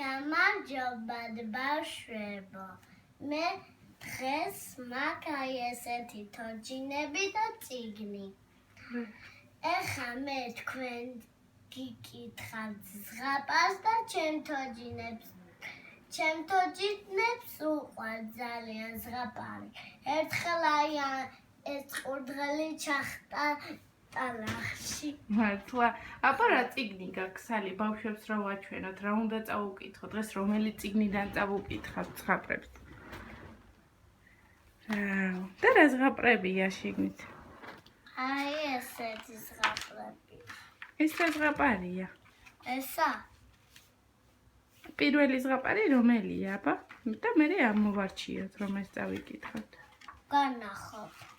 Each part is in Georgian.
გამარჯობათ ბავშვებო. მე დღეს მაქვს ესეთი თოჯინები და წიგნი. ეხლა მე თქვენ გიკითხავთ ზღაპარს და ჩემ თოჯინებს. ჩემ თოჯინებს უყვართ ძალიან ზღაპარი. ერთხელ ეს ყურდღელი ჩახტა ტალახში. მართლა. აბა რა წიგნი გაქვს ალი ბავშვებს რა ვაჩვენოთ, რა უნდა წავუკითხოთ, დღეს რომელი წიგნიდან წავუკითხავთ ზღაპრებს? და რა ზღაპრებია შიგნით? აი ესეთი ზღაპრები. ეს რა ზღაპარია? ესა? პირველი ზღაპარი რომელია, აბა? და მე ამოვარჩიოთ, რომ ეს წავიკითხოთ. განახოთ.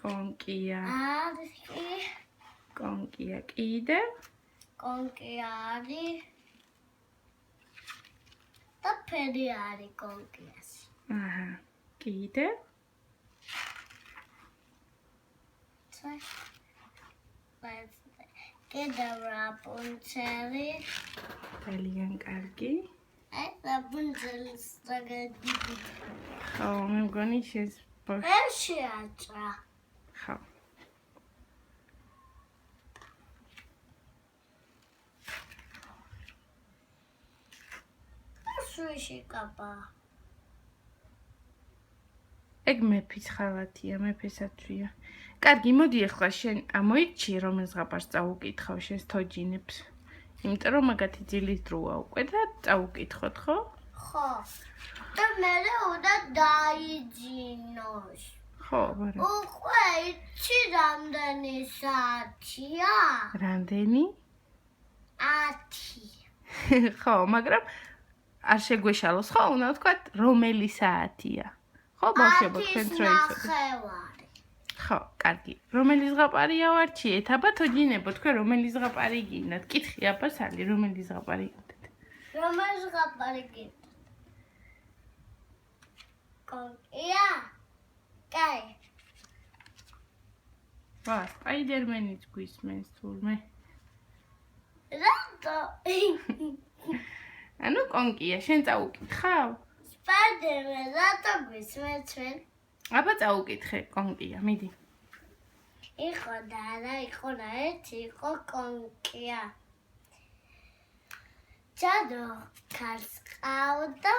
კონკია. არის. კონკია კიდე? კონკია არის. და ფერი არის კონკიას. აჰა. კიდე? კიდევ რაპუნცელი. ძალიან კარგი. აი რაპუნცელის საგადი. ხო, მე მგონი შენ ეს შეაჭრა. ხო. სუიში კაპა. ეგ მეფის ხალათია, მეფესაცვია. კარგი, მოდი ახლა შენ ამოიჩი რომელ ზღაპარს წავუკითხავ შენს თოჯინებს. იმიტომ რომ მაგათი ძილის დროა უკვე და წავუკითხოთ, ხო? ხო. და მე უნდა დაიძინოს. ხო, მაგრამ. უკვე იცი რამდენი საათია? რამდენი? 10. ხო, მაგრამ არ შეგვეშალოს, ხო, უნდა ვთქვათ რომელი საათია. ხო, ბავშვებო, თქვენც რა იცოდეთ? ხო, კარგი. რომელი ზღაპარია ვარჩიეთ? აბა თოჯინებო, თქვენ რომელი ზღაპარი გინდათ? კითხი აბა სალი, რომელი ზღაპარი გინდათ? რომელი ზღაპარი გინდათ? კონკია? კაი. ვა, სპაიდერმენიც გვისმენს თურმე. რატო? ანუ კონკია, შენ წაუკითხავ? სპაიდერმენ რატო გვისმენს ჩვენ? აბა წაუკითხე კონკია, მიდი. იყო და არა იყო რა ერთი იყო კონკია. ჯადო ქალს ყავდა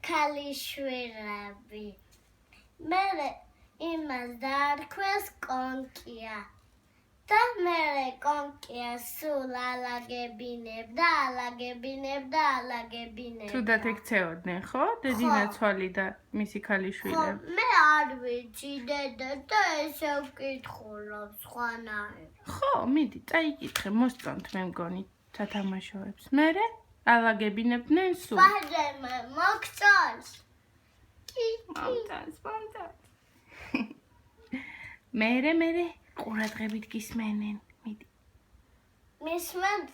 ქალიშვილები. მე იმას დაარქვეს კონკია. და მე კონკია სულ ალაგებინებდა. თუდად ექცეოდნენ, ხო? დედინაცვალი და მისი ქალიშვილები. მე არ ვიცი დედა და ესე ვკითხულობ სხვანაირად. ხო, მიდი, წაიკითხე, მოსწონთ მე მგონი სათამაშოებს. მერე ალაგებინებდნენ სულ. სპაიდერმენ მოგწონს? მომწონს. მერე ყურადღებით გისმენენ, მიდი. მისმენთ?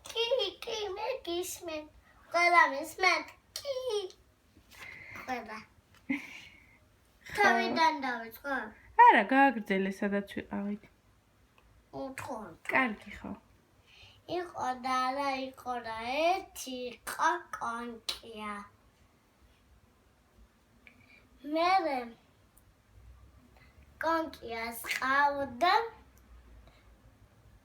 კი, მე გისმენ. ყველა მისმენთ? კი. ყველა. თავიდან დავიწყო? არა, გააგრძელე, სადაც ვიყავით. უთხოთ. კარგი ხო. იყო და არა იყო რა ერთი იყო კონკია. მერე კონკიას ყავდა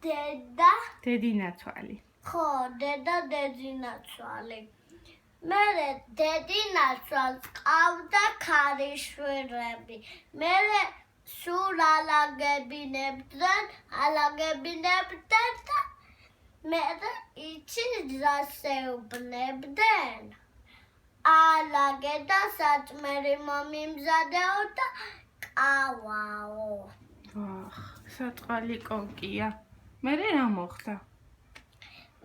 დედინაცვალი. ხო, დედინაცვალი. მერე დედინაცვალს ყავდა ქალიშვილები. მერე სულ ალაგებინებდნენ და მერე იცი რასეუბნებდნენ? ალაგე და საჭმელი მომიმზადეო და ყავაო. ვახ, საწყალი კონკია. მერე რა მოხდა?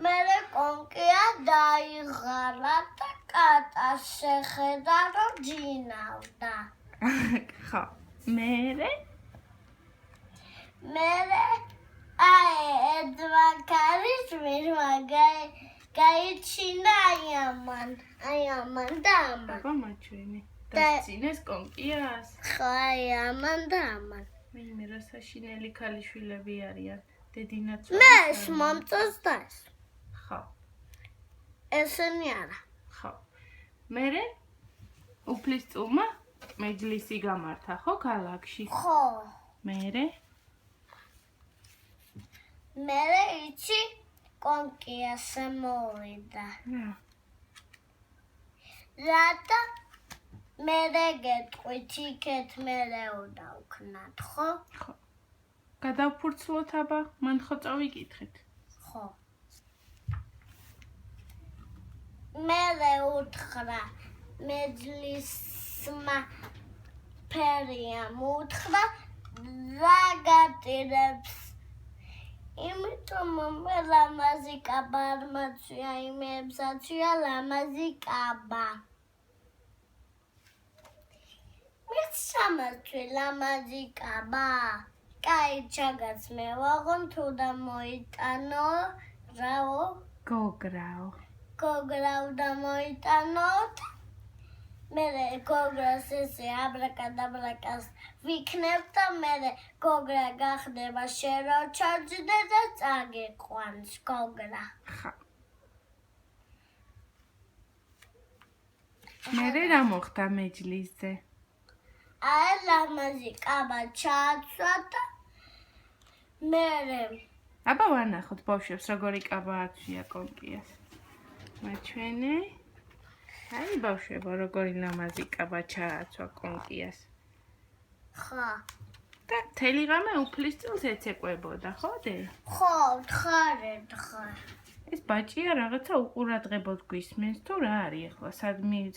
მერე კონკია დაიღალა და კატას შეხედა რომ ჯინავდა. ხო, მერე აი ედვაკარის მირმა გაიჩინა აი ამან და ამან. აბა მაჩვენე. დასცინეს კონკიას. ხო, აი ამან და ამან. მე რა საშინელი ქალიშვილები არიან. დედინაცვალი. მე მომწონს და ეს. ხო. ესენი არა. ხო. მერე უფლისწულმა მეჯლისი გამართა, ხო, ქალაქში? ხო. მერე? მერე იცი კონკიასე მოვიდა. რათა მერე გეტყვით იქეთ მერე უდავქნათ, ხო? ხო. გადავფურცლოთ აბა, მან ხო წავიკითხეთ. ხო. მერე უთხრა მეჯლისმა ფერიამ უთხრა რა გატირებს. იმიტომ მე ლამაზი კაბა არ მაცვია, იმებს აცვია ლამაზი კაბა. მეც სამაცვი ლამაზი კაბა. კაი ჩაგაც მე ვაღონ თუ და მოიტანო რაო? გოგრაო. გოგრაო და მოიტანოთ. მერე გოგრას ესე აბრაკადაბრაკას ვიქნებ და მერე გოგრა გახდება შენ რო ჩაჯდე და წაგიყვანს გოგრა. ხა. მერე რა მოხდა მეჯლისზე? აი ლამაზი კაბა ჩააცვა და მერე აბა ვანახოთ ბავშვებს როგორი კაბა აცვია კონკიას. მაჩვენე. აი ბავშვებო როგორი ლამაზი კაბა ჩააცვა კონკიას. ხო. და მთელი ღამე უფლისწულს ეცეკვებოდა, ხოდე? ხო, თხარედ ხარ. ეს ბაჭია რაღაცა უყურადღებოდ გვისმენს თუ რა არის ახლა?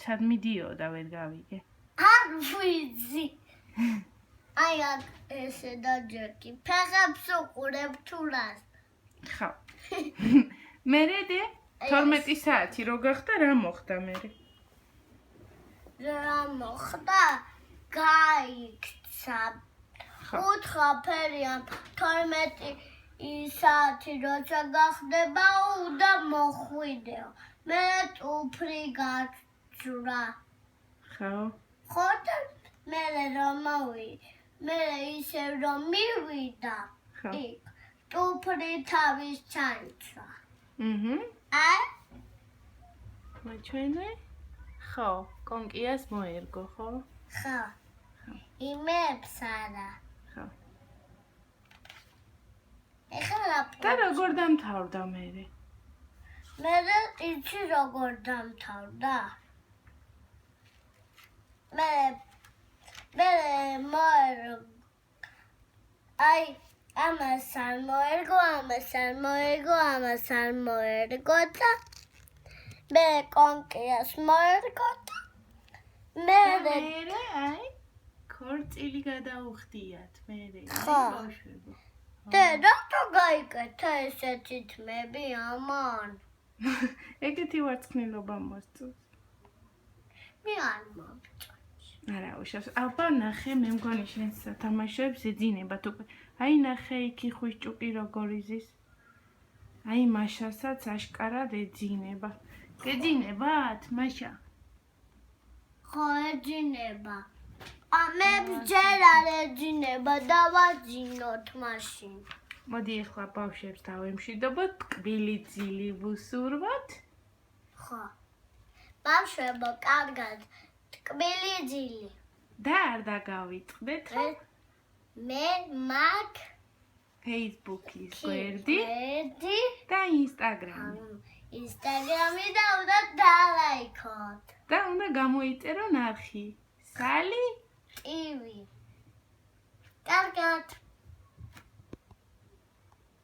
სად მიდიოდა ვერ გავიგე. არ ვიცი. აი აქ ესე დაჯექი. ფეხებს უყურებ თუ რას? ხო. მერე დე 12 საათი რო გახდა რა მოხდა მერე? რა მოხდა? გაიქცა. უთხრა ფერიამ 12 საათი როცა გახდება უნდა მოხვიდეო. მე ტუფრი გაჭრა. ხო. ხო და მე ისე რომ მივიდა. იქ ტუფრი თავის ჩაიცვა. აი მაჩვენე? ხო, კონკიას მოერგო, ხო? ხო. იმებს არა. ხო. ეხლა და როგორ დამთავრდა მერე? მერე იცი როგორ დამთავრდა? მე აი ამასან მოერგო და მე კონკიას მოერგო და მერე აი ქორწილი გადაუხდიათ მერე. ხო. და რატო გაიკეთა ესეთი თმები ამან? ეგეთი ვარცხნილობა მოსწონს. მე არ მომწონს. არა, უშავს. აბა ნახე, მე მგონი შენ სათამაშოებს ეძინებათ უკვე. აი ნახე იქი ხვიჭუკი როგორ იზის. აი მაშასაც აშკარად ეძინება. გეძინებათ, მაშა? ხო, ეძინება. მე ჯერ არ ეძინება, დავაძინოთ მაშინ. მოდი ახლა ბავშვებს დავემშვიდობოთ, ტკბილი ძილი ვუსურვოთ. ხო. ბავშვებო, კარგად. ტკბილი ძილი. და არ დაგავიწყდეთ, რა? მე მაგ Facebook-ის გვერდი და Instagram-ი. Instagram-ი და უნდა დალაიქოთ. და უნდა გამოიწერონ არხი. სალი? ტივი. კარგად.